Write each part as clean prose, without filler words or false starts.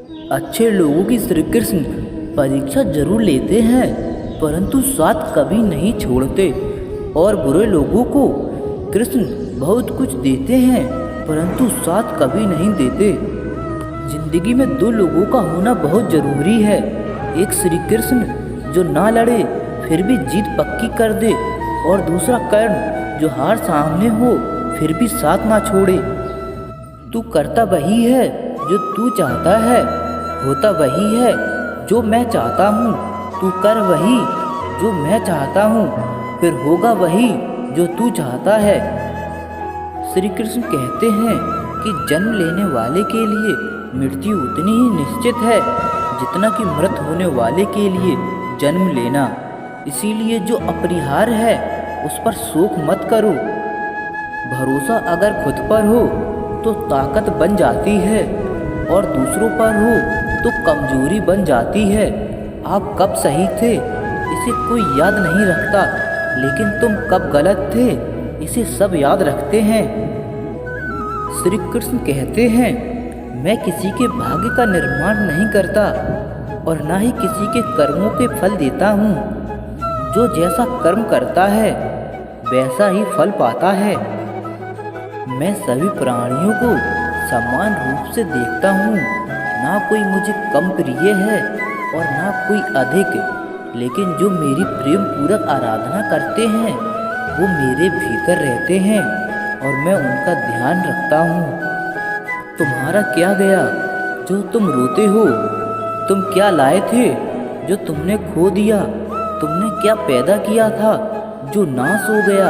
अच्छे लोगों की श्री कृष्ण परीक्षा जरूर लेते हैं, परंतु साथ कभी नहीं छोड़ते। और बुरे लोगों को कृष्ण बहुत कुछ देते हैं, परंतु साथ कभी नहीं देते। जिंदगी में दो लोगों का होना बहुत जरूरी है। एक श्री कृष्ण जो ना लड़े फिर भी जीत पक्की कर दे, और दूसरा कर्ण जो हार सामने हो फिर भी साथ ना छोड़े। तू करता वही है जो तू चाहता है, होता वही है जो मैं चाहता हूँ। तू कर वही जो मैं चाहता हूँ, फिर होगा वही जो तू चाहता है। श्री कृष्ण कहते हैं कि जन्म लेने वाले के लिए मृत्यु उतनी ही निश्चित है जितना कि मृत होने वाले के लिए जन्म लेना। इसीलिए जो अपरिहार्य है उस पर शोक मत करो। भरोसा अगर खुद पर हो तो ताकत बन जाती है, और दूसरों पर हो तो कमजोरी बन जाती है। आप कब सही थे इसे कोई याद नहीं रखता, लेकिन तुम कब गलत थे इसे सब याद रखते हैं। श्री कृष्ण कहते हैं, मैं किसी के भाग्य का निर्माण नहीं करता और ना ही किसी के कर्मों के फल देता हूँ। जो जैसा कर्म करता है वैसा ही फल पाता है। मैं सभी प्राणियों को समान रूप से देखता हूँ। ना कोई मुझे कम प्रिय है और ना कोई अधिक, लेकिन जो मेरी प्रेम पूर्वक आराधना करते हैं वो मेरे भीतर रहते हैं और मैं उनका ध्यान रखता हूँ। तुम्हारा क्या गया जो तुम रोते हो? तुम क्या लाए थे जो तुमने खो दिया? तुमने क्या पैदा किया था जो नाश हो गया?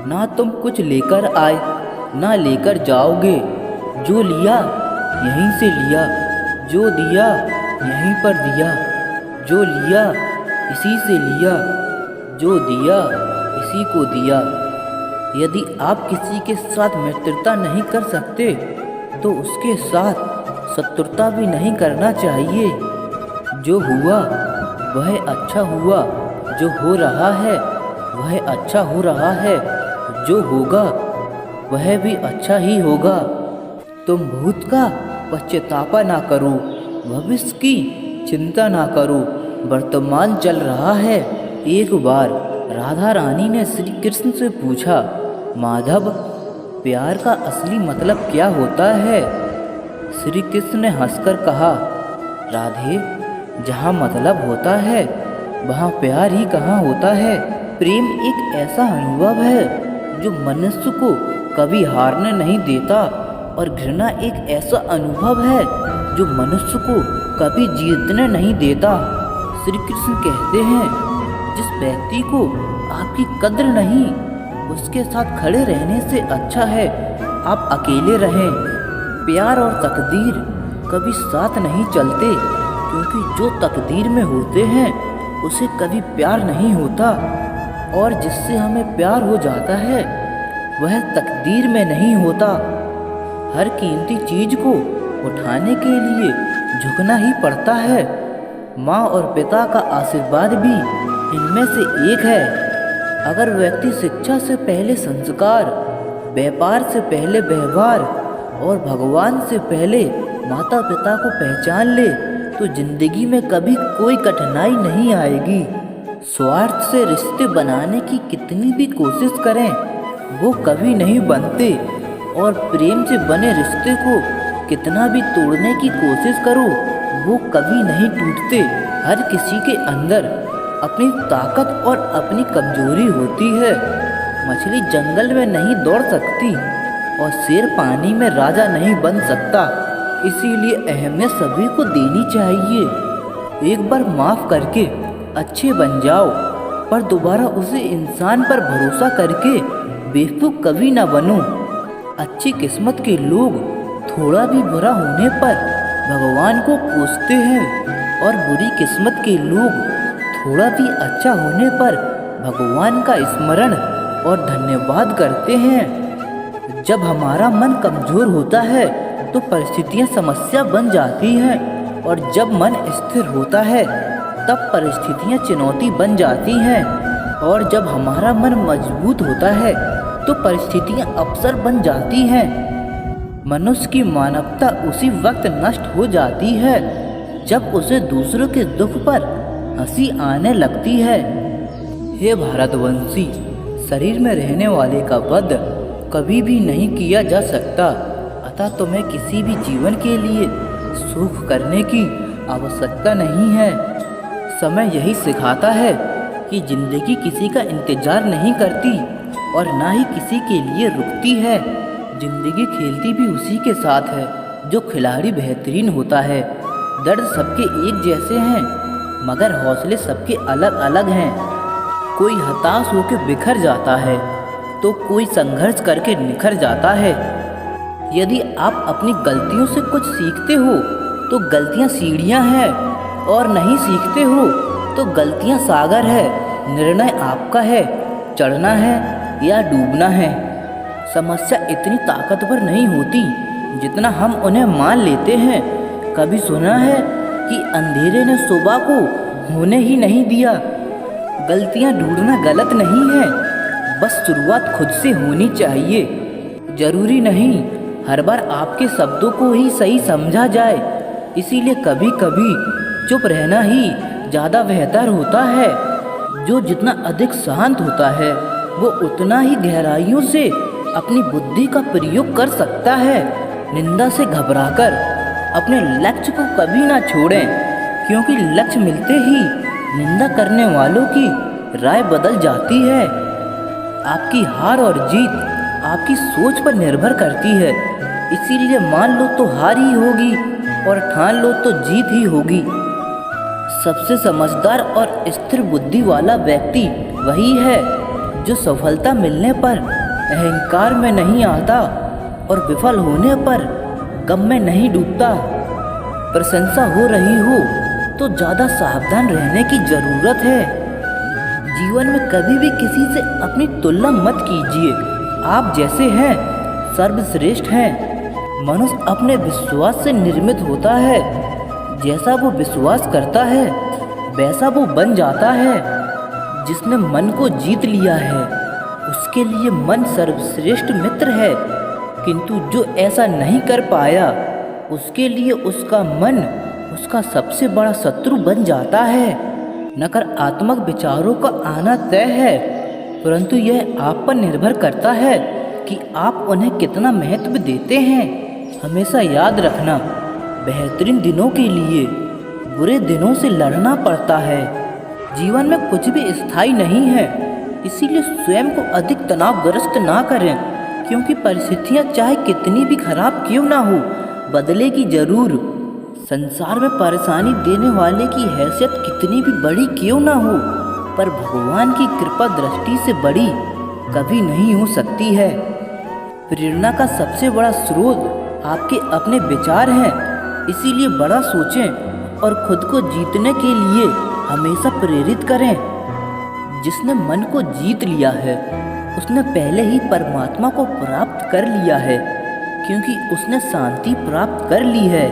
ना तुम कुछ लेकर आए ना लेकर जाओगे। जो लिया यहीं से लिया, जो दिया यहीं पर दिया, जो लिया इसी से लिया, जो दिया इसी को दिया। यदि आप किसी के साथ मित्रता नहीं कर सकते तो उसके साथ शत्रुता भी नहीं करना चाहिए। जो हुआ वह अच्छा हुआ, जो हो रहा है वह अच्छा हो रहा है, जो होगा वह भी अच्छा ही होगा। तुम भूत का पश्चातापा ना करो, भविष्य की चिंता ना करो, वर्तमान चल रहा है। एक बार राधा रानी ने श्री कृष्ण से पूछा, माधव प्यार का असली मतलब क्या होता है? श्री कृष्ण ने हंसकर कहा, राधे जहाँ मतलब होता है वहाँ प्यार ही कहाँ होता है। प्रेम एक ऐसा अनुभव है जो मनुष्य को कभी हारने नहीं देता, और घृणा एक ऐसा अनुभव है जो मनुष्य को कभी जीतने नहीं देता। श्री कृष्ण कहते हैं, जिस व्यक्ति को आपकी कद्र नहीं उसके साथ खड़े रहने से अच्छा है आप अकेले रहें। प्यार और तकदीर कभी साथ नहीं चलते, क्योंकि जो तकदीर में होते हैं उसे कभी प्यार नहीं होता, और जिससे हमें प्यार हो जाता है वह तकदीर में नहीं होता। हर कीमती चीज को उठाने के लिए झुकना ही पड़ता है। माँ और पिता का आशीर्वाद भी इनमें से एक है। अगर व्यक्ति शिक्षा से पहले संस्कार, व्यापार से पहले व्यवहार और भगवान से पहले माता पिता को पहचान ले तो जिंदगी में कभी कोई कठिनाई नहीं आएगी। स्वार्थ से रिश्ते बनाने की कितनी भी कोशिश करें वो कभी नहीं बनते, और प्रेम से बने रिश्ते को कितना भी तोड़ने की कोशिश करो वो कभी नहीं टूटते। हर किसी के अंदर अपनी ताकत और अपनी कमजोरी होती है। मछली जंगल में नहीं दौड़ सकती और शेर पानी में राजा नहीं बन सकता। इसीलिए अहमियत सभी को देनी चाहिए। एक बार माफ़ करके अच्छे बन जाओ, पर दोबारा उसे इंसान पर भरोसा करके बेवकूफ़ कभी ना बनो। अच्छी किस्मत के लोग थोड़ा भी बुरा होने पर भगवान को कोसते हैं, और बुरी किस्मत के लोग थोड़ा भी अच्छा होने पर भगवान का स्मरण और धन्यवाद करते हैं। जब हमारा मन कमज़ोर होता है तो परिस्थितियाँ समस्या बन जाती हैं, और जब मन स्थिर होता है तब परिस्थितियाँ चुनौती बन जाती हैं, और जब हमारा मन मजबूत होता है तो परिस्थितियाँ अवसर बन जाती हैं। मनुष्य की मानवता उसी वक्त नष्ट हो जाती है जब उसे दूसरों के दुख पर हंसी आने लगती है। हे भारतवंशी, शरीर में रहने वाले का वध कभी भी नहीं किया जा सकता, अतः तुम्हें किसी भी जीवन के लिए सुख करने की आवश्यकता नहीं है। समय यही सिखाता है कि जिंदगी किसी का इंतजार नहीं करती और ना ही किसी के लिए रुकती है। जिंदगी खेलती भी उसी के साथ है जो खिलाड़ी बेहतरीन होता है। दर्द सबके एक जैसे हैं मगर हौसले सबके अलग अलग हैं। कोई हताश होकर बिखर जाता है तो कोई संघर्ष करके निखर जाता है। यदि आप अपनी गलतियों से कुछ सीखते हो तो गलतियां सीढ़ियां हैं, और नहीं सीखते हो तो गलतियां सागर है। निर्णय आपका है, चढ़ना है या डूबना है। समस्या इतनी ताकतवर नहीं होती जितना हम उन्हें मान लेते हैं। कभी सुना है कि अंधेरे ने सुबह को होने ही नहीं दिया। गलतियां ढूंढना गलत नहीं है, बस शुरुआत खुद से होनी चाहिए। जरूरी नहीं हर बार आपके शब्दों को ही सही समझा जाए, इसीलिए कभी कभी चुप रहना ही ज़्यादा बेहतर होता है। जो जितना अधिक शांत होता है वो उतना ही गहराइयों से अपनी बुद्धि का प्रयोग कर सकता है। निंदा से घबराकर अपने लक्ष्य को कभी ना छोड़ें, क्योंकि लक्ष्य मिलते ही निंदा करने वालों की राय बदल जाती है। आपकी हार और जीत आपकी सोच पर निर्भर करती है, इसीलिए मान लो तो हार ही होगी और ठान लो तो जीत ही होगी। सबसे समझदार और स्थिर बुद्धि वाला व्यक्ति वही है जो सफलता मिलने पर अहंकार में नहीं आता और विफल होने पर गम में नहीं डूबता। प्रशंसा हो रही हो तो ज़्यादा सावधान रहने की ज़रूरत है। जीवन में कभी भी किसी से अपनी तुलना मत कीजिए। आप जैसे हैं सर्वश्रेष्ठ हैं। मनुष्य अपने विश्वास से निर्मित होता है। जैसा वो विश्वास करता है वैसा वो बन जाता है। जिसने मन को जीत लिया है उसके लिए मन सर्वश्रेष्ठ मित्र है, किंतु जो ऐसा नहीं कर पाया उसके लिए उसका मन उसका सबसे बड़ा शत्रु बन जाता है। नकारात्मक विचारों का आना तय है, परंतु यह आप पर निर्भर करता है कि आप उन्हें कितना महत्व देते हैं। हमेशा याद रखना, बेहतरीन दिनों के लिए बुरे दिनों से लड़ना पड़ता है। जीवन में कुछ भी स्थायी नहीं है, इसीलिए स्वयं को अधिक तनावग्रस्त ना करें, क्योंकि परिस्थितियां चाहे कितनी भी खराब क्यों ना हो बदलेगी जरूर। संसार में परेशानी देने वाले की हैसियत कितनी भी बड़ी क्यों ना हो, पर भगवान की कृपा दृष्टि से बड़ी कभी नहीं हो सकती है। प्रेरणा का सबसे बड़ा स्रोत आपके अपने विचार हैं, इसीलिए बड़ा सोचें और खुद को जीतने के लिए हमेशा प्रेरित करें। जिसने मन को जीत लिया है उसने पहले ही परमात्मा को प्राप्त कर लिया है, क्योंकि उसने शांति प्राप्त कर ली है।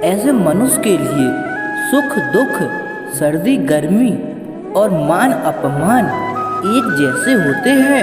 ऐसे मनुष्य के लिए सुख दुख, सर्दी गर्मी और मान अपमान एक जैसे होते हैं।